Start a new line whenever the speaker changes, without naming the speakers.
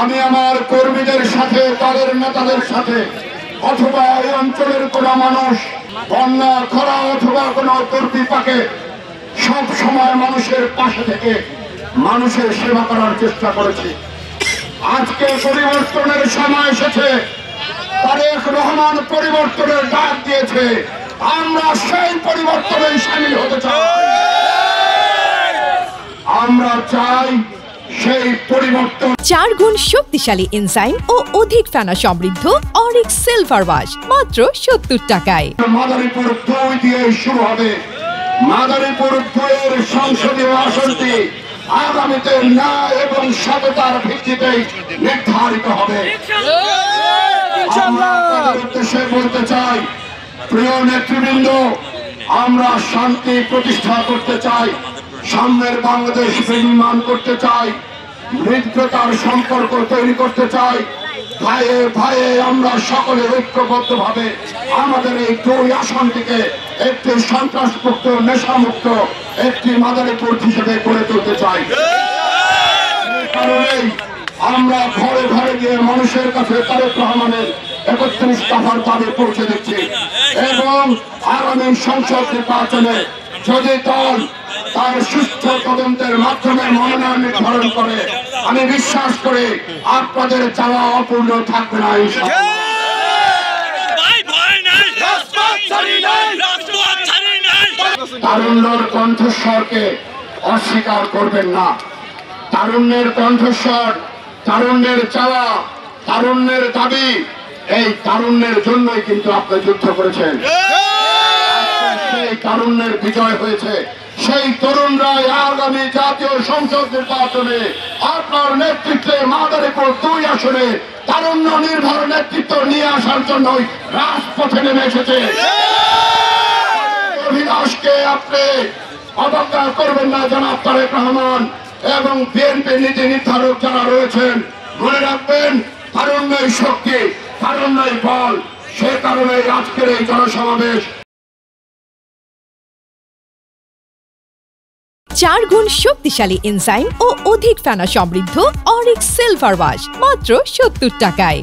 আমি আমার কর্মীদের সাথে, দলের নেতাদের সাথে, অথবা এই অঞ্চলের কোন মানুষ বন্যা, খরা অথবা কোন দুর্বিপাকে সব সময় মানুষের পাশে থেকে মানুষের সেবা করার চেষ্টা করেছি। আজকে পরিবর্তনের সময় এসেছে। তারেক রহমান পরিবর্তনের ডাক দিয়েছে, আমরা সেই পরিবর্তনে শামিল হতে চাই। আমরা চাই সেই পরিবর্তন।
4 গুণ শক্তিশালী এনজাইম ও অধিক ফেনা সমৃদ্ধ অরিক্স সিলভার ওয়াশ মাত্র 70 টাকায়।
মাদারীপুর 2 দিয়ে শুরু হবে। মাদারীপুর 2 এর সংসদীয় আসনটি আগামীতে ন্যায় এবং সততার ভিত্তিতে নির্ধারিত হবে। আমরা তাদের উদ্দেশ্যে বলতে চাই, প্রিয় নেতৃবৃন্দ, আমরা শান্তি প্রতিষ্ঠা করতে চাই, সামনের বাংলাদেশ নির্মাণ করতে চাই, মিত্রতার সম্পর্ক তৈরি করতে চাই। ভাইয়ে ভাইয়ে আমরা সকলে ঐক্যবদ্ধভাবে আমাদের এই 2 আসনটিকে একটি সন্ত্রাসমুক্ত, নেশামুক্ত একটি মাদারীপুর হিসেবে গড়ে তুলতে চাই। এই কারণেই আমরা ঘরে ঘরে গিয়ে মানুষের কাছে তারেক রহমানের 31 দফার দাবি পৌঁছে দিচ্ছি এবং আগামী সংসদ নির্বাচনে যদি দল তার সুস্থ তদন্তের মাধ্যমে মনোনয়ন নির্ধারণ করে, আমি বিশ্বাস করি আপনাদের চাওয়া অপূর্ণ থাকবে না। তারুণ্যের কণ্ঠস্বরকে অস্বীকার করবেন না। তারুণ্যের কণ্ঠস্বর, তারুণ্যের চাওয়া, তারুণ্যের দাবি, এই তারুণ্যের জন্যই কিন্তু আপনি যুদ্ধ করেছেন। সেই তারুণ্যের বিজয় হয়েছে। সেই তরুণরাই আগামী জাতীয় সংসদ নির্বাচনে আপনার নেতৃত্বে মাদারীপুর 2 আসনে তারুণ্য নির্ভর নেতৃত্ব নিয়ে আসার জন্যই রাজপথে নেমে এসেছে। অভিলাষকে আপনি অবজ্ঞা করবেন না জনাব তারেক রহমান এবং বিএনপি নীতি নির্ধারক যারা রয়েছেন, মনে রাখবেন তারুণ্যই শক্তি, তারুণ্যই বল। সে কারণে আজকের এই জনসমাবেশ।
4 গুণ শক্তিশালী এনজাইম ও অধিক ফেনা সমৃদ্ধ অরিক্স সিলভার ওয়াশ মাত্র 70 টাকায়।